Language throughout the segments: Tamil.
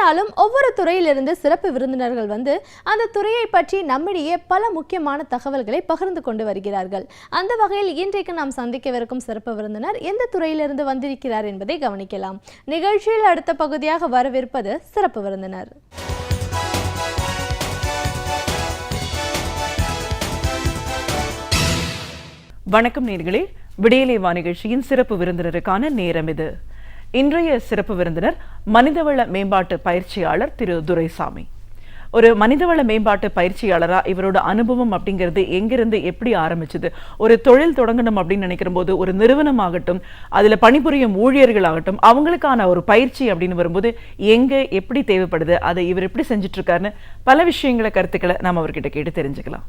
நாளும் ஒவ்வொரு துறையிலிருந்து சிறப்பு விருந்தினர்கள் வந்து அந்த துறையை பற்றி நம்மிடையே பல முக்கியமான தகவல்களை பகிர்ந்து கொண்டு வருகிறார்கள். அந்த வகையில் இன்றைக்கு நாம் சந்திக்கவிருக்கும் சிறப்பு விருந்தினர் எந்த துறையிலிருந்து வந்திருக்கிறார் என்பதை கவனிக்கலாம். நிகழ்ச்சியில் அடுத்த பகுதியாக வரவிருப்பது சிறப்பு விருந்தினர். வணக்கம் நேயர்களே, விடியலை வா நிகழ்ச்சியின் சிறப்பு விருந்தினருக்கான நேரம் இது. இன்றைய சிறப்பு விருந்தினர் மனிதவள மேம்பாட்டு பயிற்சியாளர் திரு துரைசாமி. ஒரு மனிதவள மேம்பாட்டு பயிற்சியாளரா இவரோட அனுபவம் அப்படிங்கிறது எங்கிருந்து எப்படி ஆரம்பிச்சது? ஒரு தொழில் தொடங்கணும் அப்படின்னு நினைக்கிற போது ஒரு நிறுவனம் ஆகட்டும், அதுல பணிபுரியும் ஊழியர்கள் ஆகட்டும், அவங்களுக்கான ஒரு பயிற்சி அப்படின்னு வரும்போது எங்க எப்படி தேவைப்படுது, அதை இவர் எப்படி செஞ்சுட்டு இருக்காருன்னு பல விஷயங்களை கருத்துக்களை நாம் அவர்கிட்ட கேட்டு தெரிஞ்சுக்கலாம்.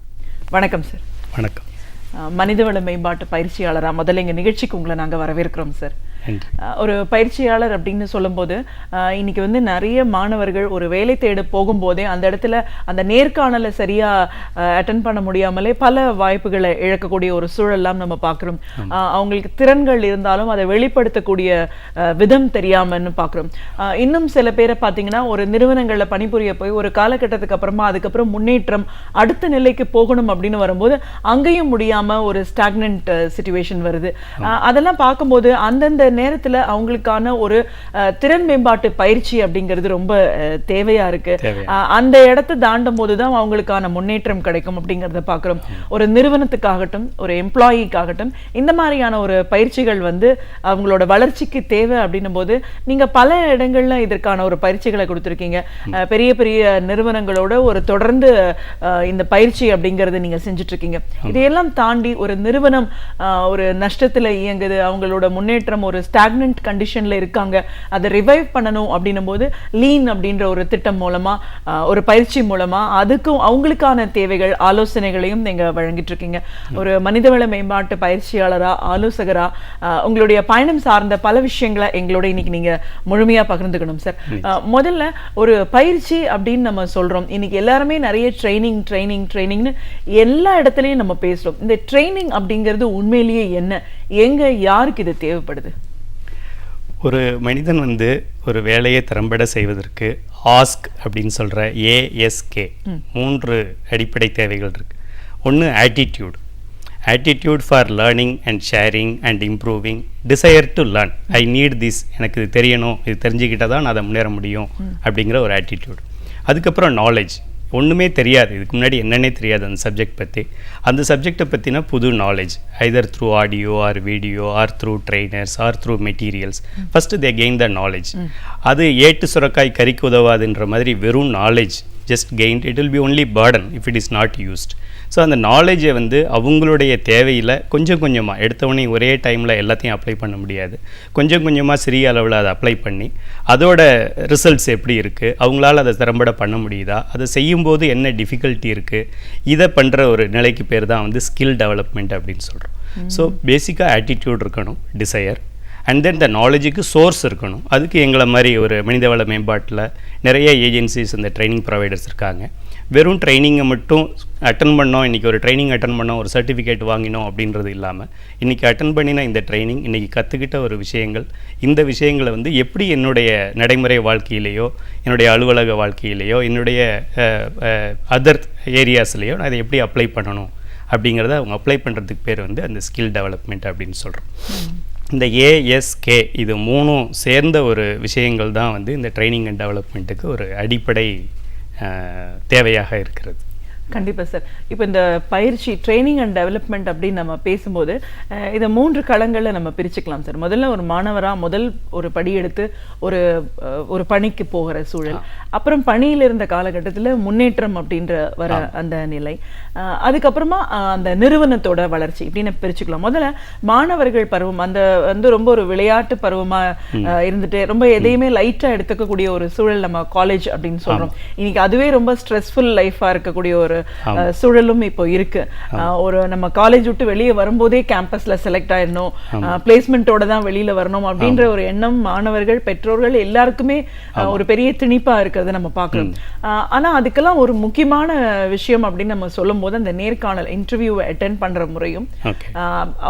வணக்கம் சார். வணக்கம். மனிதவள மேம்பாட்டு பயிற்சியாளரா முதல்ல எங்க நிகழ்ச்சிக்கு உங்களை நாங்க வரவேற்கிறோம் சார். ஒரு பயிற்சியாளர் அப்படின்னு சொல்லும்போது இன்னைக்கு வந்து நிறைய மாணவர்கள் ஒரு வேலை தேட போகும்போதே அந்த இடத்துல அந்த நேர்காணலை சரியா அட்டென்ட் பண்ண முடியாமலே பல வாய்ப்புகளை இழக்கக்கூடிய ஒரு சூழல்லாம் நம்ம பார்க்குறோம். அவங்களுக்கு திறன்கள் இருந்தாலும் அதை வெளிப்படுத்தக்கூடிய விதம் தெரியாமன்னு பார்க்குறோம். இன்னும் சில பேரை பார்த்தீங்கன்னா ஒரு நிறுவனங்களில் பணிபுரிய போய் ஒரு காலகட்டத்துக்கு அப்புறமா அதுக்கப்புறம் முன்னேற்றம் அடுத்த நிலைக்கு போகணும் அப்படின்னு வரும்போது அங்கேயும் முடியாம ஒரு ஸ்டாக்னன்ட் சிச்சுவேஷன் வருது. அதெல்லாம் பார்க்கும்போது அந்தந்த நேரத்துல அவங்களுக்கான ஒரு திறன் மேம்பாட்டு பயிற்சி அப்படிங்கிறது ரொம்ப தேவையா இருக்கு. அந்த இடத்தை தாண்டும் போதுதான் அவங்களுக்கான முன்னேற்றம் கிடைக்கும் அப்படிங்கறத பாக்குறோம். ஒரு நிறுவனத்துக்காகட்டும், ஒரு எம்ப்ளாயிக்காகட்டும், இந்த மாதிரியான ஒரு பயிற்சிகள் வந்து அவங்களோட வளர்ச்சிக்கு தேவை அப்படின்னும் போது நீங்க பல இடங்கள்ல இதற்கான ஒரு பயிற்சிகளை கொடுத்துருக்கீங்க. பெரிய பெரிய நிறுவனங்களோட ஒரு தொடர்ந்து இந்த பயிற்சி அப்படிங்கறது நீங்க செஞ்சுட்டு இருக்கீங்க. இதையெல்லாம் தாண்டி ஒரு நிறுவனம் ஒரு நஷ்டத்துல இயங்குது, அவங்களோட முன்னேற்றம் ஒரு ஸ்டாக்னன்ட் கண்டிஷன்ல இருக்காங்க, அதை ரிவைவ் பண்ணணும் அப்படின்னும் போது லீன் அப்படின்ற ஒரு திட்டம் மூலமா ஒரு பயிற்சி மூலமா அதுக்கும் அவங்களுக்கான தேவைகள் ஆலோசனைகளையும் நீங்க வழங்கிட்டு இருக்கீங்க. ஒரு மனிதவள மேம்பாட்டு பயிற்சியாளரா, ஆலோசகரா உங்களுடைய பயணம் சார்ந்த பல விஷயங்களை எங்களோட இன்னைக்கு நீங்க முழுமையா பகிர்ந்துக்கணும் சார். முதல்ல ஒரு பயிற்சி அப்படின்னு நம்ம சொல்றோம், இன்னைக்கு எல்லாருமே நிறைய ட்ரைனிங் ட்ரைனிங் ட்ரைனிங்னு எல்லா இடத்துலயும் நம்ம பேசுறோம். இந்த ட்ரைனிங் அப்படிங்கிறது உண்மையிலேயே என்ன, எங்க யாருக்கு இது தேவைப்படுது? ஒரு மனிதன் வந்து ஒரு வேலையை திறம்பட செய்வதற்கு ஆஸ்க் அப்படின்னு சொல்கிற ASK 3 அடிப்படை தேவைகள் இருக்குது. ஒன்று attitude for learning and sharing and improving, desire to learn, I need this, எனக்கு இது தெரியணும், இது தெரிஞ்சுக்கிட்டால் தான் நான் அதை முன்னேற முடியும் அப்படிங்கிற ஒரு ஆட்டிடியூட். அதுக்கப்புறம் நாலேஜ், ஒன்றுமே தெரியாது, இதுக்கு முன்னாடி என்னன்னே தெரியாது அந்த சப்ஜெக்ட் பற்றி, அந்த சப்ஜெக்டை பற்றின புது knowledge, either through audio or video or through trainers or through materials, first they gain the knowledge. அது ஏட்டு சுரக்காய் கறிக்கு உதவாதுன்ற மாதிரி வெறும் knowledge just gained, it will be only burden if it is not used. So அந்த நாலேஜை வந்து அவங்களுடைய தேவையில் கொஞ்சம் கொஞ்சமாக எடுத்தவொடனே ஒரே டைமில் எல்லாத்தையும் அப்ளை பண்ண முடியாது. கொஞ்சம் கொஞ்சமாக சிறிய அளவில் அதை அப்ளை பண்ணி அதோட ரிசல்ட்ஸ் எப்படி இருக்குது, அவங்களால அதை திறம்பட பண்ண முடியுதா, அதை செய்யும்போது என்ன டிஃபிகல்ட்டி இருக்குது, இதை பண்ணுற ஒரு நிலைக்கு பேர் தான் வந்து ஸ்கில் டெவலப்மெண்ட் அப்படின்னு சொல்கிறோம். ஸோ பேசிக்காக ஆட்டிடியூட் இருக்கணும், டிசையர், அண்ட் தென் த நாலேஜுக்கு சோர்ஸ் இருக்கணும். அதுக்கு எங்களை மாதிரி ஒரு மனிதவள மேம்பாட்டில் நிறைய ஏஜென்சிஸ் இந்த ட்ரைனிங் ப்ரொவைடர்ஸ் இருக்காங்க. வெறும் ட்ரைனிங்கை மட்டும் அட்டன் பண்ணோம், இன்றைக்கி ஒரு ட்ரைனிங் அட்டன் பண்ணோம், ஒரு சர்டிஃபிகேட் வாங்கினோம் அப்படின்றது இல்லாமல் இன்றைக்கி அட்டன் பண்ணின இந்த ட்ரைனிங், இன்றைக்கி கற்றுக்கிட்ட ஒரு விஷயங்கள், இந்த விஷயங்களை வந்து எப்படி என்னுடைய நடைமுறை வாழ்க்கையிலேயோ, என்னுடைய அலுவலக வாழ்க்கையிலேயோ, என்னுடைய அதர் ஏரியாஸ்லேயோ நான் அதை எப்படி அப்ளை பண்ணணும் அப்படிங்கிறத அவங்க அப்ளை பண்ணுறதுக்கு பேர் வந்து அந்த ஸ்கில் டெவலப்மெண்ட் அப்படின்னு சொல்கிறோம். இந்த ASK இது 3 சேர்ந்த ஒரு விஷயங்கள் தான் வந்து இந்த ட்ரைனிங் அண்ட் டெவலப்மெண்ட்டுக்கு ஒரு அடிப்படை தேவையாக இருக்கிறது. கண்டிப்பாக சார். இப்போ இந்த பயிற்சி ட்ரைனிங் அண்ட் டெவலப்மெண்ட் அப்படின்னு நம்ம பேசும்போது இதை 3 களங்களில் நம்ம பிரிச்சுக்கலாம் சார். முதல்ல ஒரு மாணவராக முதல் ஒரு படி எடுத்து ஒரு பணிக்கு போகிற சூழல், அப்புறம் பணியில் இருந்த காலகட்டத்தில் முன்னேற்றம் அப்படின்ற வர அந்த நிலை, அதுக்கப்புறமா அந்த நிறுவனத்தோட வளர்ச்சி இப்படின்னு பிரிச்சுக்கலாம். முதல்ல மாணவர்கள் பருவம், அந்த வந்து ரொம்ப ஒரு விளையாட்டு பருவமாக இருந்துட்டு ரொம்ப எதையுமே லைட்டாக எடுத்துக்கக்கூடிய ஒரு சூழல் நம்ம காலேஜ் அப்படின்னு சொல்கிறோம். இன்னைக்கு அதுவே ரொம்ப ஸ்ட்ரெஸ்ஃபுல் லைஃபாக இருக்கக்கூடிய ஒரு சூழலும் இப்போ இருக்கு. ஒரு நம்ம காலேஜ் விட்டு வெளியே வரும்போதே கேம்பஸ்ல செலக்ட் ஆயிடணும், பிளேஸ்மெண்டோட தான் வெளியில வரணும் அப்படின்ற ஒரு எண்ணம் மாணவர்கள், பெற்றோர்கள் எல்லாருக்குமே ஒரு பெரிய திணிப்பா இருக்கிறத நம்ம பார்க்கிறோம். ஆனா அதுக்கெல்லாம் ஒரு முக்கியமான விஷயம் அப்படின்னு நம்ம சொல்லும் போது அந்த நேர்காணல் இன்டர்வியூவை அட்டென்ட் பண்ற முறையும்,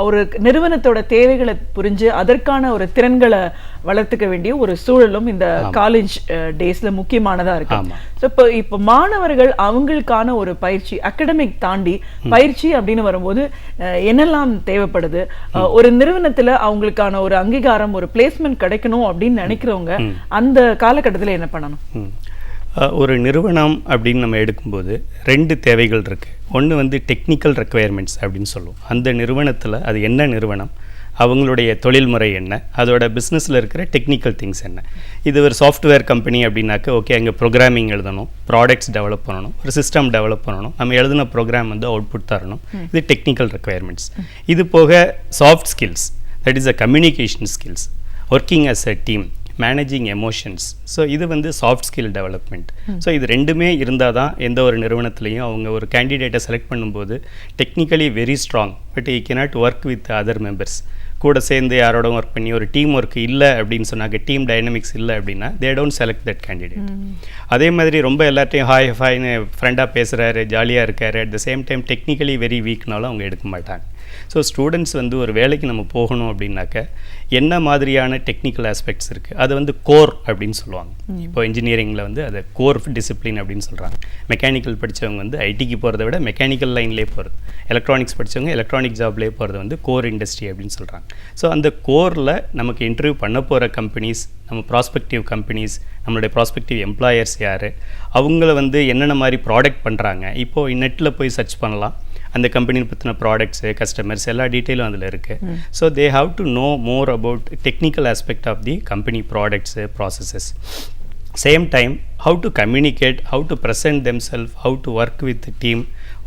ஒரு நிறுவனத்தோட தேவைகளை புரிஞ்சு அதற்கான ஒரு திறன்களை வளர்த்துக்க வேண்டிய ஒரு சூழலும் இந்த காலேஜ் டேஸ்ல முக்கியமானதா இருக்கு. ஸோ இப்போ மாணவர்கள் அவங்களுக்கான ஒரு பயிற்சி அகடமிக் தாண்டி பயிற்சி அப்படின்னு வரும்போது என்னெல்லாம் தேவைப்படுது? ஒரு நிறுவனத்துல அவங்களுக்கான ஒரு அங்கீகாரம், ஒரு பிளேஸ்மெண்ட் கிடைக்கணும் அப்படின்னு நினைக்கிறவங்க அந்த காலகட்டத்தில் என்ன பண்ணணும்? ஒரு நிறுவனம் அப்படின்னு நம்ம எடுக்கும்போது 2 தேவைகள் இருக்குது. ஒன்று வந்து டெக்னிக்கல் ரெக்குயர்மெண்ட்ஸ் அப்படின்னு சொல்லுவோம். அந்த நிறுவனத்தில் அது என்ன நிறுவனம், அவங்களுடைய தொழில்முறை என்ன, அதோட பிஸ்னஸில் இருக்கிற டெக்னிக்கல் திங்ஸ் என்ன. இது ஒரு சாஃப்ட்வேர் கம்பெனி அப்படின்னாக்க ஓகே, அங்கே ப்ரோக்ராமிங் எழுதணும், ப்ராடக்ட்ஸ் டெவலப் பண்ணணும், ஒரு சிஸ்டம் டெவலப் பண்ணணும், நம்ம எழுதின ப்ரோக்ராம் வந்து அவுட்புட் தரணும். இது டெக்னிக்கல் ரெக்குயர்மெண்ட்ஸ். இது போக soft skills, that is a communication skills, working as a team, managing emotions. So இது வந்து சாஃப்ட் ஸ்கில் டெவலப்மெண்ட். ஸோ இது 2மே இருந்தால் தான் எந்த ஒரு நிறுவனத்துலையும் அவங்க ஒரு கேண்டிடேட்டை செலக்ட் பண்ணும்போது technically very strong, but E cannot work with other members, கூட சேர்ந்து யாரோட ஒர்க் பண்ணி ஒரு டீம் ஒர்க் இல்லை அப்படின்னு சொன்னாங்க, டீம் டைனமிக்ஸ் இல்லை அப்படின்னா they don't select that candidate. அதே மாதிரி ரொம்ப எல்லாத்தையும் ஹாய் ஹாய்னு ஃப்ரெண்டாக பேசுகிறாரு, ஜாலியாக இருக்காரு, at the same time technically very வீக்னாலும் அவங்க எடுக்க மாட்டாங்க. ஸோ ஸ்டூடெண்ட்ஸ் வந்து ஒரு வேலைக்கு நம்ம போகணும் அப்படின்னாக்க என்ன மாதிரியான டெக்னிக்கல் ஆஸ்பெக்ட்ஸ் இருக்குது, அது வந்து கோர் அப்படின்னு சொல்லுவாங்க. இப்போ இன்ஜினியரிங்கில் வந்து அதை கோர் டிசிப்ளின் அப்படின்னு சொல்கிறாங்க. மெக்கானிக்கல் படித்தவங்க வந்து ஐடிக்கு போகிறத விட மெக்கானிக்கல் லைன்லேயே போகிறது, எலக்ட்ரானிக்ஸ் படித்தவங்க எலக்ட்ரானிக் ஜாப்லேயே போகிறது வந்து கோர் இண்டஸ்ட்ரி அப்படின்னு சொல்கிறாங்க. ஸோ அந்த கோரில் நமக்கு இன்டர்வியூ பண்ண போகிற கம்பெனிஸ், நம்ம ப்ராஸ்பெக்டிவ் கம்பெனிஸ், நம்மளுடைய ப்ராஸ்பெக்டிவ் எம்ப்ளாயர்ஸ் யார், அவங்கள வந்து என்னென்ன மாதிரி ப்ராடக்ட் பண்ணுறாங்க, இப்போது நெட்டில் போய் சர்ச் பண்ணலாம், அந்த கம்பெனியை பற்றின ப்ராடக்ட்ஸு, கஸ்டமர்ஸ் எல்லா டீட்டெயிலும் அதில் இருக்குது. So they have to know more about technical aspect of the company products, processes. Same time how to communicate, how to present themselves, how to work with the team.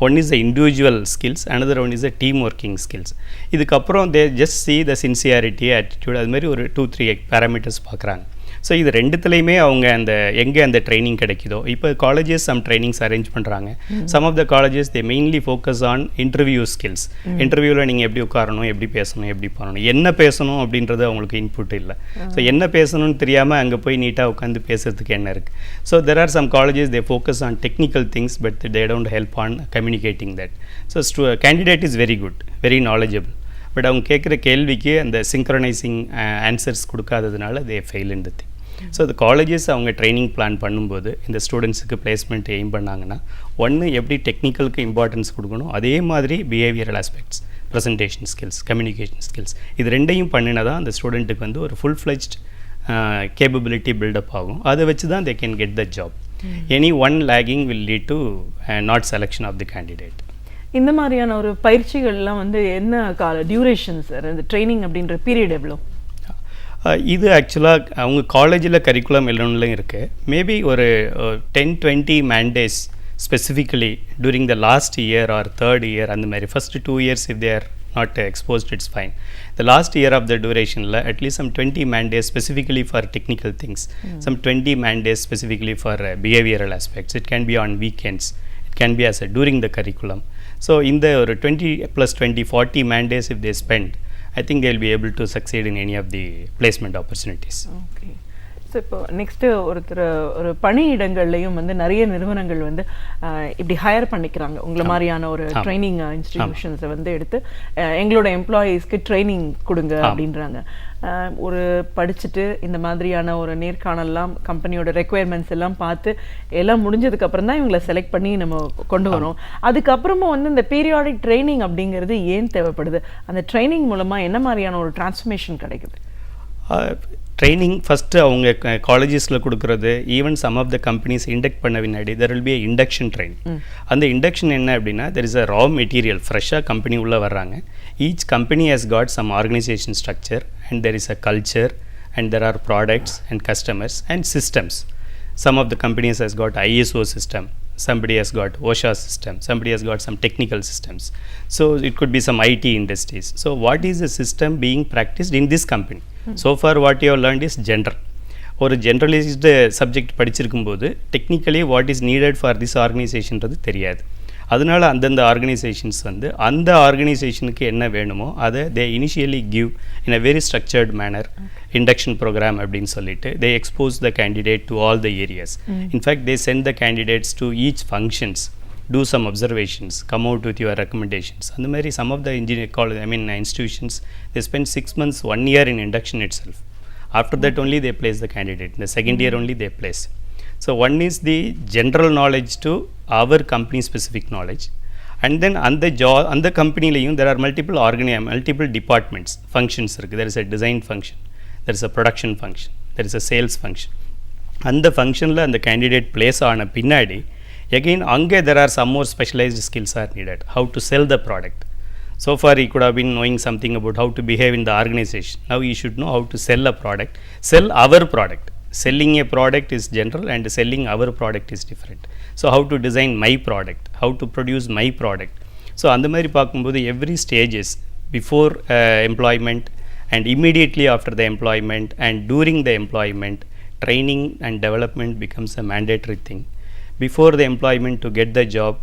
One is the individual skills, another one is the team working skills. இதுக்கப்புறம் they just see the sincerity, attitude, அது மாதிரி ஒரு 2-3 parameters பார்க்குறாங்க. ஸோ இது 2த்துலேயுமே அவங்க அந்த எங்கே அந்த ட்ரைனிங் கிடைக்குதோ, இப்போ காலேஜஸ் சம் ட்ரைனிங்ஸ் அரேஞ்ச் பண்ணுறாங்க. Some of the colleges they mainly focus on interview skills. இன்டர்வியூவில் நீங்கள் எப்படி உட்காரணும், எப்படி பேசணும், எப்படி பண்ணணும், என்ன பேசணும் அப்படின்றது அவங்களுக்கு இன்புட் இல்லை. ஸோ என்ன பேசணும்னு தெரியாமல் அங்கே போய் நீட்டாக உட்காந்து பேசுறதுக்கு என்ன இருக்குது. So there are some colleges they focus on technical things, but they don't help on communicating that. So candidate is very good, very knowledgeable, but அவங்க கேட்குற கேள்விக்கு அந்த சிங்க்ரனைசிங் ஆன்சர்ஸ் கொடுக்காததுனால they fail in the thing. So இந்த காலேஜஸ் அவங்க ட்ரைனிங் பிளான் பண்ணும்போது இந்த ஸ்டூடெண்ட்ஸுக்கு பிளேஸ்மெண்ட் எய்ம் பண்ணாங்கன்னா, ஒன்று எப்படி டெக்னிக்கலுக்கு இம்பார்ட்டன்ஸ் கொடுக்கணும், அதே மாதிரி behavioural aspects, presentation skills, communication skills, இது 2ஐயும் பண்ணினா தான் அந்த ஸ்டூடெண்ட்டுக்கு வந்து ஒரு ஃபுல் ஃப்ளெஜ்ட் கேப்பபிலிட்டி பில்டப் ஆகும். அதை வச்சு தான் they can get the job. Any one lagging will lead to not selection of the candidate. இந்த மாதிரியான ஒரு பயிற்சிகள்லாம் வந்து என்ன கால டியூரேஷன் சார், இந்த ட்ரைனிங் அப்படின்ற பீரியட் எவ்வளோ? இது ஆக்சுவலாக அவங்க காலேஜில் கரிக்குலம் எல்லாம் இருக்குது. மேபி ஒரு 10-20 mandates specifically during the last year or third year, அந்த மாதிரி first 2 years if they are not exposed, it's fine. The last year of the duration la at least some 20 mandates specifically for technical things, some 20 mandates specifically for behavioral aspects. It can be on weekends, it can be as a during the curriculum. So in the 20 plus 20 40 mandates if they spend, I think they will be able to succeed in any of the placement opportunities. Okay. So இப்போ நெக்ஸ்ட்டு ஒரு பணியிடங்கள்லையும் வந்து நிறைய நிறுவனங்கள் வந்து இப்படி ஹையர் பண்ணிக்கிறாங்க. உங்களை மாதிரியான ஒரு ட்ரைனிங் இன்ஸ்டிடியூஷன்ஸை வந்து எடுத்து எங்களோட எம்ப்ளாயீஸ்க்கு ட்ரைனிங் கொடுங்க அப்படின்றாங்க. ஒரு படிச்சுட்டு இந்த மாதிரியான ஒரு நேர்காணலாம் கம்பெனியோட ரெக்குயர்மெண்ட்ஸ் எல்லாம் பார்த்து எல்லாம் முடிஞ்சதுக்கப்புறம் தான் இவங்களை செலக்ட் பண்ணி நம்ம கொண்டு வரோம். அதுக்கப்புறமா வந்து இந்த பீரியாடிக் ட்ரைனிங் அப்படிங்கிறது ஏன் தேவைப்படுது? அந்த ட்ரைனிங் மூலமாக என்ன மாதிரியான ஒரு டிரான்ஸ்ஃபர்மேஷன் கிடைக்குது? ட்ரைனிங் ஃபஸ்ட்டு அவங்க காலேஜஸில் கொடுக்குறது, even some of the companies induct பண்ண பின்னாடி there will be a induction training. அந்த இண்டக்ஷன் என்ன அப்படின்னா, there is a raw material, ஃப்ரெஷ்ஷாக கம்பெனி உள்ளே வர்றாங்க. Each company has got some organisation structure and there is a culture and there are products and customers and systems. Some of the companies has got ISO system, somebody has got OSHA system, somebody has got some technical systems. So it could be some IT industries. So what is the system being practiced in this company? So far what you have learned is general. ஒரு ஜென்ரலைஸ்டு சப்ஜெக்ட் படிச்சிருக்கும்போது technically what is needed for this ஆர்கனைசேஷன்றது தெரியாது. அதனால அந்தந்த ஆர்கனைசேஷன்ஸ் வந்து அந்த ஆர்கனைசேஷனுக்கு என்ன வேணுமோ அதை they initially give in a very structured manner induction programme அப்படின்னு சொல்லிட்டு they expose the candidate to all the areas. In fact they send the candidates to each functions, do some observations, come out with your recommendations. அந்த மாதிரி some of the engineer college, institutions, they spend 6 months, 1 year in induction itself. After that only they place the candidate. In the second year only they place. So one is the general knowledge to our company specific knowledge, and then on the job, on the company there are multiple departments, functions. There is a design function, there is a production function, there is a sales function. And the function la and the candidate place on a pinnadi, again ange there are some more specialized skills are needed. How to sell the product. So far he could have been knowing something about how to behave in the organization. Now he should know how to sell a product, sell our product. Selling a product is general and selling our product is different. So how to design my product, how to produce my product. So அந்த மாதிரி பார்க்கும்போது every stages before employment and immediately after the employment and during the employment, training and development becomes a mandatory thing. Before the employment to get the job,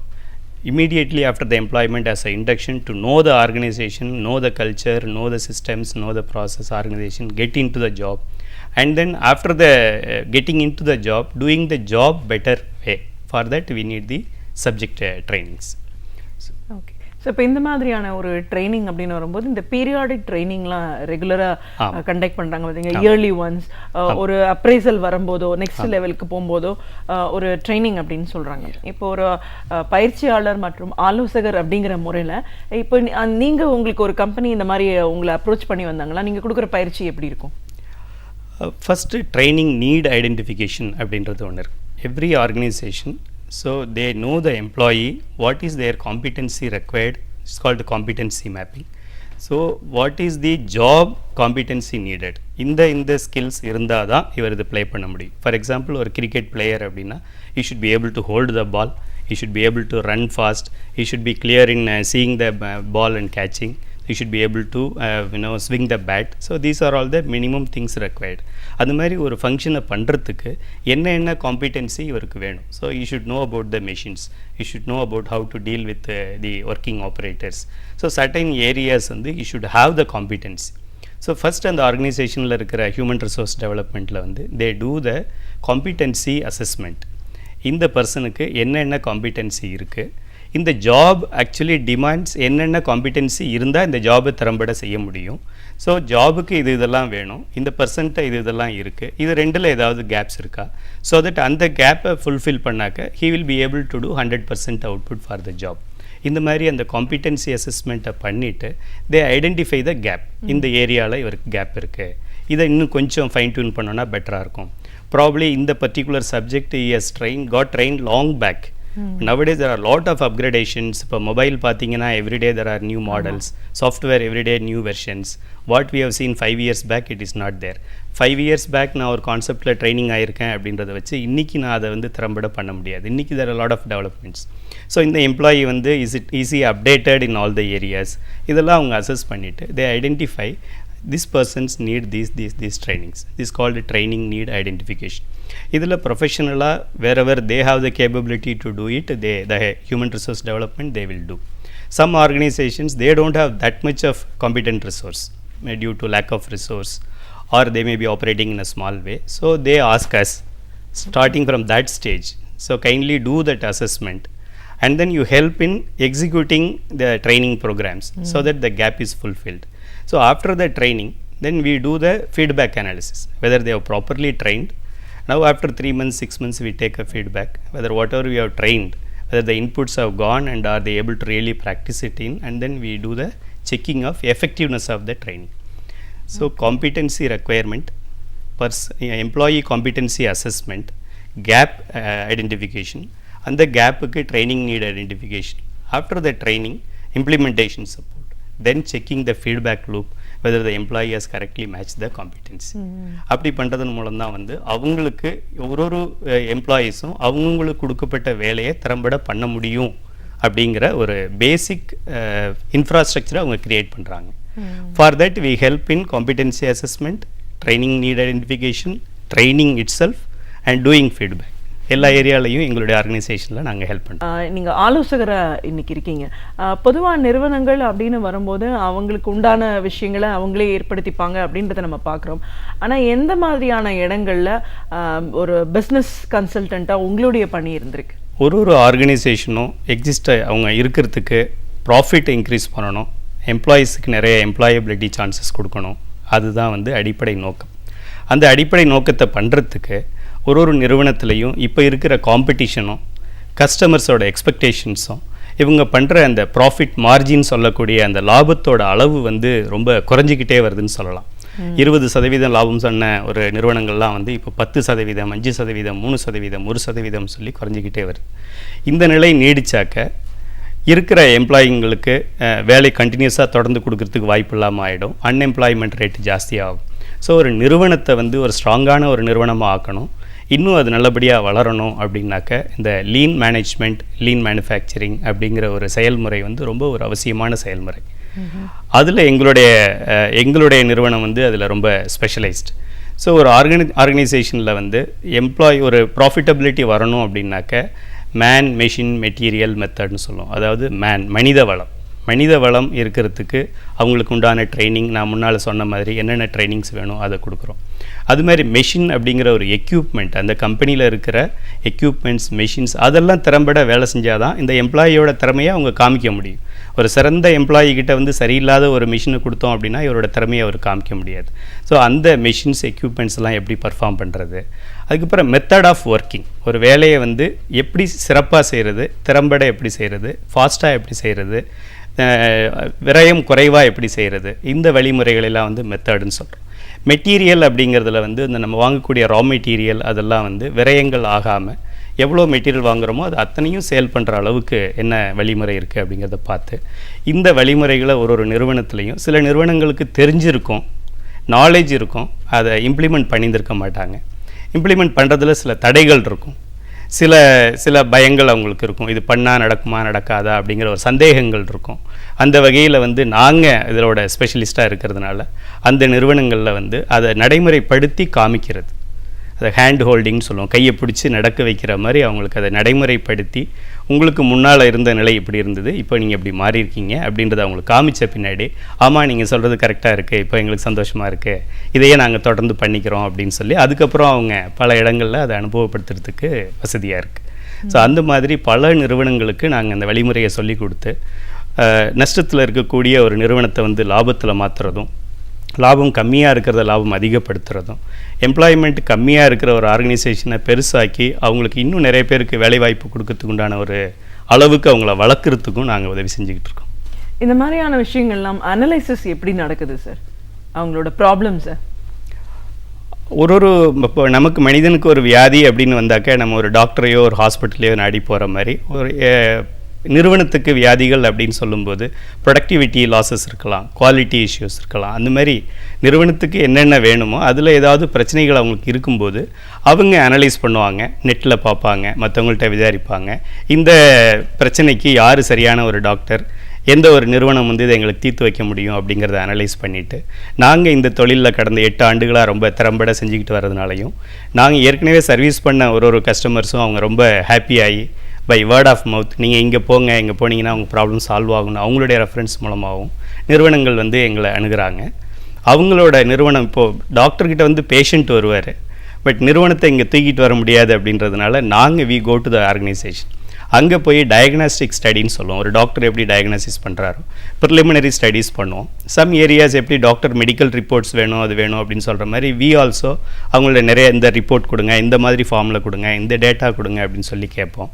immediately after the employment as an induction to know the organization, know the culture, know the systems, know the process, organization, get into the job, and then after the getting into the job, doing the job better way. For that we need the subject trainings. Okay. So இப்போ இந்த மாதிரியான ஒரு ட்ரைனிங் அப்படின்னு வரும்போது இந்த பீரியாடிக் ட்ரைனிங்லாம் ரெகுலராக கண்டக்ட் பண்ணுறாங்க பார்த்தீங்க, இயர்லி ஒன்ஸ் ஒரு அப்ரைசல் வரும்போதோ நெக்ஸ்ட் லெவலுக்கு போகும்போதோ ஒரு ட்ரைனிங் அப்படின்னு சொல்கிறாங்க. இப்போ ஒரு பயிற்சியாளர் மற்றும் ஆலோசகர் அப்படிங்கிற முறையில் இப்போ நீங்கள் உங்களுக்கு ஒரு கம்பெனி இந்த மாதிரி உங்களை அப்ரோச் பண்ணி வந்தாங்களா, நீங்கள் கொடுக்குற பயிற்சி எப்படி இருக்கும்? ஃபஸ்ட்டு ட்ரைனிங் நீட் ஐடென்டிஃபிகேஷன் அப்படின்றது ஒன்று இருக்குது. Every organisation, so they know the employee, what is their competency required. It's called competency mapping. So what is the job competency needed, இந்த skills இருந்தால் தான் இவர் இது ப்ளே பண்ண முடியும். ஃபார் எக்ஸாம்பிள் ஒரு கிரிக்கெட் பிளேயர் அப்படின்னா he should be able to hold the ball, he should be able to run fast, he should be clear in seeing the ball and catching, he should be able to swing the bat. So these are all the minimum things required. அது மாதிரி ஒரு ஃபங்க்ஷனை பண்ணுறதுக்கு என்ன காம்பிடென்சி இவருக்கு வேணும். So you should know about the machines, you should know about how to deal with the working operators. So certain areas you should have the competency. So first அந்த ஆர்கனைசேஷனில் இருக்கிற ஹியூமன் ரிசோர்ஸ் டெவலப்மெண்ட்டில் they do the competency assessment. இந்த பர்சனுக்கு என்னென்ன காம்பிடென்சி இருக்குது, இந்த ஜாப் ஆக்சுவலி டிமாண்ட்ஸ் என்னென்ன காம்பிடென்சி இருந்தால் இந்த ஜாபை திறம்பட செய்ய முடியும். ஸோ ஜாபுக்கு இதெல்லாம் வேணும், இந்த பர்சன்ட்டை இதெல்லாம் இருக்குது, இது ரெண்டில் ஏதாவது கேப்ஸ் இருக்கா. ஸோ தட் அந்த கேப்பை ஃபுல்ஃபில் பண்ணாக்க he will be able to do 100% output for the job. இந்த மாதிரி அந்த காம்பிடென்சி அசஸ்மெண்ட்டை பண்ணிவிட்டு தே ஐடென்டிஃபை த கேப். இந்த ஏரியாவில் இவருக்கு கேப் இருக்குது, இதை இன்னும் கொஞ்சம் ஃபைன் டியூன் பண்ணோன்னா பெட்டராக இருக்கும். ப்ராப்ளி இந்த particular subject he has got trained long back. Nowadays there are a lot of upgradations. இப்போ மொபைல் பார்த்தீங்கன்னா everyday there are new models, software everyday new versions. What we have seen 5 years back it is not there. 5 years back நான் ஒரு கான்செப்டில் ட்ரைனிங் ஆகியிருக்கேன் அப்படின்றத வச்சு இன்றைக்கி நான் அதை திறம்பட பண்ண முடியாது. இன்றைக்கி there are a lot of developments. So இந்த employee is it easy updated in all the areas, இதெல்லாம் அவங்க அசஸ் பண்ணிவிட்டு they identify this persons need these trainings. This is called training need identification. இதில் ப்ரொஃபஷனலாக wherever they have the capability to do it, the human resource development they will do. Some organizations they don't have that much of competent resource due to lack of resource, or they may be operating in a small way. So they ask us starting from that stage, so kindly do that assessment and then you help in executing the training programs so that the gap is fulfilled. So after the training then we do the feedback analysis whether they have properly trained. Now after 3 months 6 months we take a feedback whether whatever we have trained, whether the inputs have gone and are they able to really practice it in, and then we do the checking of effectiveness of the training. So competency requirement, employee competency assessment, gap identification, and the gap training need identification. After the training, implementation support, then checking the feedback loop whether the employee has correctly matched the competency. அப்படி பண்ணுறதன் மூலம் தான் அவங்களுக்கு ஒரு எம்ப்ளாயீஸும் அவங்களுக்கு கொடுக்கப்பட்ட வேலையை திறம்பட பண்ண முடியும் அப்படிங்கிற ஒரு பேசிக் இன்ஃப்ராஸ்ட்ரக்சரை அவங்க கிரியேட் பண்ணுறாங்க. For that we help in competency assessment, training need identification, training itself and doing feedback. எல்லா ஏரியாலையும் எங்களுடைய ஆர்கனைசேஷனில் நாங்கள் ஹெல்ப் பண்ணுறோம். நீங்கள் ஆலோசகராக இன்னைக்கு இருக்கீங்க. பொதுவாக நிறுவனங்கள் அப்படின்னு வரும்போது அவங்களுக்கு உண்டான விஷயங்களை அவங்களே ஏற்படுத்திப்பாங்க அப்படின்றத நம்ம பார்க்குறோம். ஆனால் எந்த மாதிரியான இடங்களில் ஒரு பிஸ்னஸ் கன்சல்டண்ட்டாக உங்களுடைய பணி இருந்திருக்கு? ஒரு ஆர்கனைசேஷனும் அவங்க இருக்கிறதுக்கு ப்ராஃபிட் இன்க்ரீஸ் பண்ணணும், எம்ப்ளாயீஸுக்கு நிறைய எம்ப்ளாயபிலிட்டி சான்சஸ் கொடுக்கணும், அதுதான் அடிப்படை நோக்கம். அந்த அடிப்படை நோக்கத்தை பண்ணுறதுக்கு ஒரு நிறுவனத்துலேயும் இப்போ இருக்கிற காம்படிஷனும் கஸ்டமர்ஸோட எக்ஸ்பெக்டேஷன்ஸும் இவங்க பண்ணுற அந்த ப்ராஃபிட் மார்ஜின் சொல்லக்கூடிய அந்த லாபத்தோட அளவு வந்து ரொம்ப குறைஞ்சிக்கிட்டே வருதுன்னு சொல்லலாம். 20% லாபம் சொன்ன ஒரு நிறுவனங்கள்லாம் வந்து இப்போ 10%, 5%, 3%, 1% சொல்லி குறைஞ்சிக்கிட்டே வருது. இந்த நிலை நீடிச்சாக்க இருக்கிற எம்ப்ளாயிங்களுக்கு வேலை கண்டினியூஸாக தொடர்ந்து கொடுக்கறதுக்கு வாய்ப்பு இல்லாமல் ஆகிடும். Unemployment rate ஜாஸ்தியாகும். ஸோ ஒரு நிறுவனத்தை வந்து ஒரு ஸ்ட்ராங்கான ஒரு நிறுவனமாக ஆக்கணும், இன்னும் அது நல்லபடியாக வளரணும் அப்படின்னாக்க இந்த லீன் மேனேஜ்மெண்ட், லீன் மேனுஃபேக்சரிங் அப்படிங்கிற ஒரு செயல்முறை வந்து ரொம்ப ஒரு அவசியமான செயல்முறை. அதில் எங்களுடைய நிறுவனம் வந்து அதில் ரொம்ப ஸ்பெஷலைஸ்டு. ஸோ ஒரு ஆர்கனைசேஷனில் வந்து ஒரு ப்ராஃபிட்டபிலிட்டி வரணும் அப்படின்னாக்க மேன், மெஷின், மெட்டீரியல், மெத்தட்னு சொல்லுவோம். அதாவது மனித வளம் இருக்கிறதுக்கு அவங்களுக்கு உண்டான ட்ரைனிங் நான் முன்னால் சொன்ன மாதிரி என்னென்ன ட்ரைனிங்ஸ் வேணும் அதை கொடுக்குறோம். அது மாதிரி மெஷின் அப்படிங்கிற ஒரு எக்யூப்மெண்ட், அந்த கம்பெனியில் இருக்கிற எக்யூப்மெண்ட்ஸ், மெஷின்ஸ் அதெல்லாம் திறம்பட வேலை செஞ்சால் தான் இந்த எம்ப்ளாயியோட திறமையை அவங்க காமிக்க முடியும். ஒரு சிறந்த எம்ப்ளாயிக்கிட்ட வந்து சரியில்லாத ஒரு மிஷினை கொடுத்தோம் அப்படின்னா இவரோட திறமையை அவர் காமிக்க முடியாது. ஸோ அந்த மெஷின்ஸ், எக்யூப்மெண்ட்ஸ்லாம் எப்படி பர்ஃபார்ம் பண்ணுறது, அதுக்கப்புறம் மெத்தட் ஆஃப் ஒர்க்கிங், ஒரு வேலையை வந்து எப்படி சிறப்பாக செய்கிறது, திறம்பட எப்படி செய்கிறது, ஃபாஸ்ட்டாக எப்படி செய்கிறது, விரயம் குறைவாக எப்படி செய்கிறது, இந்த வழிமுறைகளெல்லாம் வந்து மெத்தடுன்னு சொல்கிறோம். மெட்டீரியல் அப்படிங்கிறதுல வந்து இந்த நம்ம வாங்கக்கூடிய ரா மெட்டீரியல் அதெல்லாம் வந்து விரயங்கள் ஆகாமல் எவ்வளோ மெட்டீரியல் வாங்குகிறோமோ அது அத்தனையும் சேல் பண்ணுற அளவுக்கு என்ன வழிமுறை இருக்குது அப்படிங்கிறத பார்த்து இந்த வழிமுறைகளை ஒரு நிறுவனத்துலேயும் சில நிறுவனங்களுக்கு தெரிஞ்சிருக்கும், நாலேஜ் இருக்கும், அதை இம்ப்ளிமெண்ட் பண்ணியிருக்க மாட்டாங்க. இம்ப்ளிமெண்ட் பண்ணுறதுல சில தடைகள் இருக்கும், சில பயங்கள் அவங்களுக்கு இருக்கும். இது பண்ணால் நடக்குமா நடக்காதா அப்படிங்கிற ஒரு சந்தேகங்கள் இருக்கும். அந்த வகையில் வந்து நாங்கள் இதோட ஸ்பெஷலிஸ்ட்டாக இருக்கிறதுனால அந்த நிறுவனங்களில் வந்து அதை நடைமுறைப்படுத்தி காமிக்கிறது, அதை ஹேண்ட் ஹோல்டிங்னு சொல்லுவோம், கையை பிடிச்சி நடக்க வைக்கிற மாதிரி அவங்களுக்கு அதை நடைமுறைப்படுத்தி உங்களுக்கு முன்னால் இருந்த நிலை இப்படி இருந்தது, இப்போ நீங்கள் இப்படி மாறி இருக்கீங்க அப்படின்றத அவங்களுக்கு காமிச்ச பின்னாடி ஆமாம் நீங்கள் சொல்கிறது கரெக்டாக இருக்குது, இப்போ எங்களுக்கு சந்தோஷமாக இருக்குது, இதையே நாங்கள் தொடர்ந்து பண்ணிக்கிறோம் அப்படின்னு சொல்லி அதுக்கப்புறம் அவங்க பல இடங்களில் அதை அனுபவப்படுத்துறதுக்கு வசதியாக இருக்குது. ஸோ அந்த மாதிரி பல நிறுவனங்களுக்கு நாங்கள் அந்த வழிமுறையை சொல்லி கொடுத்து நஷ்டத்தில் இருக்கக்கூடிய ஒரு நிறுவனத்தை வந்து லாபத்தில் மாற்றுறதும், லாபம் கம்மியாக இருக்கிறத லாபம் அதிகப்படுத்துறதும், எம்ப்ளாய்மெண்ட் கம்மியாக இருக்கிற ஒரு ஆர்கனைசேஷனை பெருசாக்கி அவங்களுக்கு இன்னும் நிறைய பேருக்கு வேலைவாய்ப்பு கொடுக்கறதுக்கு உண்டான ஒரு அளவுக்கு அவங்கள வளர்க்குறதுக்கும் நாங்கள் உதவி செஞ்சுக்கிட்டு இருக்கோம். இந்த மாதிரியான விஷயங்கள்லாம் அனலைசிஸ் எப்படி நடக்குது சார், அவங்களோட ப்ராப்ளம்ஸை? இப்போ நமக்கு மனிதனுக்கு ஒரு வியாதி அப்படின்னு வந்தாக்க நம்ம ஒரு டாக்டரையோ ஒரு ஹாஸ்பிட்டலையோ நாடி போகிற மாதிரி ஒரு நிறுவனத்துக்கு வியாதிகள் அப்படின்னு சொல்லும்போது ப்ரொடக்டிவிட்டி லாஸஸ் இருக்கலாம், குவாலிட்டி இஷ்யூஸ் இருக்கலாம். அந்த மாதிரி நிறுவனத்துக்கு என்னென்ன வேணுமோ அதில் ஏதாவது பிரச்சனைகள் அவங்களுக்கு இருக்கும்போது அவங்க அனலைஸ் பண்ணுவாங்க, நெட்டில் பார்ப்பாங்க, மற்றவங்கள்ட்ட விசாரிப்பாங்க. இந்த பிரச்சனைக்கு யார் சரியான ஒரு டாக்டர், எந்த ஒரு நிறுவனம் வந்து இதை எங்களுக்கு தீர்த்து வைக்க முடியும் அப்படிங்கிறத அனலைஸ் பண்ணிவிட்டு நாங்கள் இந்த தொழிலில் கடந்த 8 ஆண்டுகளாக ரொம்ப திறம்பட செஞ்சுக்கிட்டு வர்றதுனாலையும் நாங்கள் ஏற்கனவே சர்வீஸ் பண்ண ஒரு கஸ்டமர்ஸும் அவங்க ரொம்ப ஹாப்பியாகி பை வேர்ட் ஆஃப் மவுத் நீங்கள் இங்கே போனீங்கன்னா அவங்க ப்ராப்ளம் சால்வ் ஆகணும், அவங்களுடைய ரெஃபரன்ஸ் மூலமாகவும் நிறுவனங்கள் வந்து எங்களை அணுகிறாங்க. அவங்களோட நிறுவனம் இப்போது டாக்டர்கிட்ட வந்து பேஷண்ட் வருவார், பட் நிறுவனத்தை இங்கே தூக்கிட்டு வர முடியாது அப்படின்றதுனால நாங்கள் we go to the organisation. அங்கே போய் டயக்னாஸ்டிக் ஸ்டடின்னு சொல்லுவோம், ஒரு டாக்டர் எப்படி டயக்னாசிஸ் பண்ணுறாரோ ப்ரிலிமினரி ஸ்டடீஸ் பண்ணுவோம். சம் ஏரியாஸ் எப்படி டாக்டர் மெடிக்கல் ரிப்போர்ட்ஸ் வேணும் அது வேணும் அப்படின்னு சொல்கிற மாதிரி வி ஆல்சோ அவங்கள நிறைய இந்த ரிப்போர்ட் கொடுங்க, இந்த மாதிரி ஃபார்மில் கொடுங்க, இந்த டேட்டா கொடுங்க அப்படின்னு சொல்லி கேட்போம்.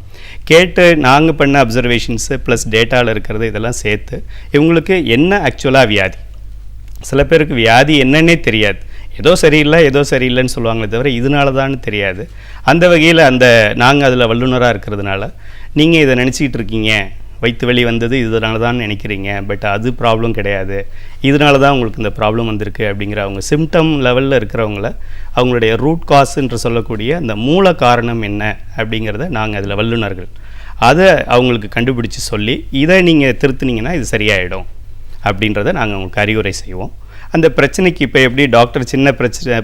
கேட்டு நாங்கள் பண்ண அப்சர்வேஷன்ஸு ப்ளஸ் டேட்டாவில் இருக்கிறது இதெல்லாம் சேர்த்து இவங்களுக்கு என்ன ஆக்சுவலாக வியாதி, சில பேருக்கு வியாதி என்னன்னே தெரியாது, ஏதோ சரியில்லைன்னு சொல்லுவாங்களே தவிர இதனால தான் தெரியாது. அந்த வகையில் நாங்கள் அதில் வல்லுநராக இருக்கிறதுனால நீங்கள் இதை நினச்சிக்கிட்டு இருக்கீங்க, வயிற்று வலி வந்தது இதனால தான் நினைக்கிறீங்க, பட் அது ப்ராப்ளம் கிடையாது, இதனால தான் உங்களுக்கு இந்த ப்ராப்ளம் வந்திருக்கு அப்படிங்கிற அவங்க சிம்டம் லெவலில் இருக்கிறவங்கள அவங்களுடைய ரூட் காஸ் என்று சொல்லக்கூடிய அந்த மூல காரணம் என்ன அப்படிங்கிறத நாங்கள் அதில் வல்லுநர்கள் அதை அவங்களுக்கு கண்டுபிடிச்சி சொல்லி இதை நீங்கள் திருத்துனீங்கன்னா இது சரியாயிடும் அப்படின்றத நாங்கள் அவங்களுக்கு அறிவுரை செய்வோம். அந்த பிரச்சனைக்கு இப்போ எப்படி டாக்டர் சின்ன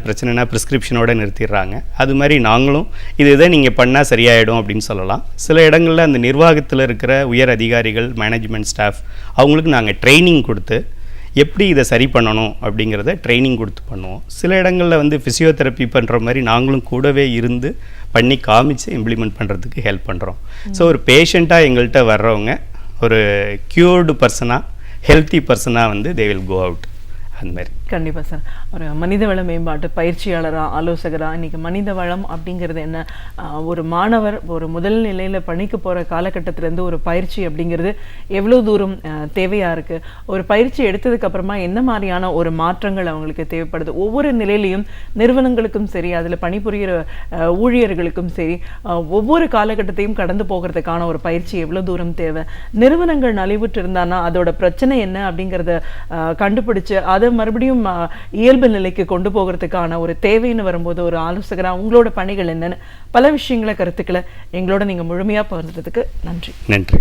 பிரச்சனைனா ப்ரிஸ்கிரிப்ஷனோடு நிறுத்திடுறாங்க, அது மாதிரி நாங்களும் இதை நீங்கள் பண்ணால் சரியாயிடும் அப்படின்னு சொல்லலாம். சில இடங்களில் அந்த நிர்வாகத்தில் இருக்கிற உயர் அதிகாரிகள், மேனேஜ்மெண்ட் ஸ்டாஃப் அவங்களுக்கு நாங்கள் ட்ரைனிங் கொடுத்து எப்படி இதை சரி பண்ணணும் அப்படிங்கிறத ட்ரைனிங் கொடுத்து பண்ணுவோம். சில இடங்களில் வந்து ஃபிசியோதெரப்பி பண்ணுற மாதிரி நாங்களும் கூடவே இருந்து பண்ணி காமிச்சு இம்ப்ளிமெண்ட் பண்ணுறதுக்கு ஹெல்ப் பண்ணுறோம். ஸோ ஒரு பேஷண்ட்டாக எங்கள்கிட்ட வர்றவங்க ஒரு க்யூர்டு பர்சனாக, ஹெல்த்தி பர்சனாக வந்து தே வில் கோ அவுட் அந்த மாதிரி. கண்டிப்பா சார். ஒரு மனிதவள மேம்பாட்டு பயிற்சியாளரா, ஆலோசகரா, இன்னைக்கு மனித வளம் அப்படிங்கிறது என்ன? ஒரு மாணவர் ஒரு முதல் நிலையில பணிக்கு போற காலகட்டத்திலேருந்து ஒரு பயிற்சி அப்படிங்கிறது எவ்வளவு தூரம் தேவையா இருக்கு? ஒரு பயிற்சி எடுத்ததுக்கு அப்புறமா என்ன மாதிரியான ஒரு மாற்றங்கள் அவங்களுக்கு தேவைப்படுது? ஒவ்வொரு நிலையிலையும் நிறுவனங்களுக்கும் சரி, அதுல பணிபுரிகிற ஊழியர்களுக்கும் சரி, ஒவ்வொரு காலகட்டத்தையும் கடந்து போகிறதுக்கான ஒரு பயிற்சி எவ்வளவு தூரம் தேவை? நிறுவனங்கள் நலிவுற்று இருந்தானா அதோட பிரச்சனை என்ன அப்படிங்கிறத கண்டுபிடிச்சு அதை மறுபடியும் இயல்பு நிலைக்கு கொண்டு போகிறதுக்கான ஒரு தேவைன்னு வரும்போது ஒரு ஆலோசகரா உங்களோட பணிகள் என்னன்னு பல விஷயங்களை, கருத்துக்களை எங்களோட நீங்க முழுமையா பகிர்ந்ததுக்கு நன்றி. நன்றி.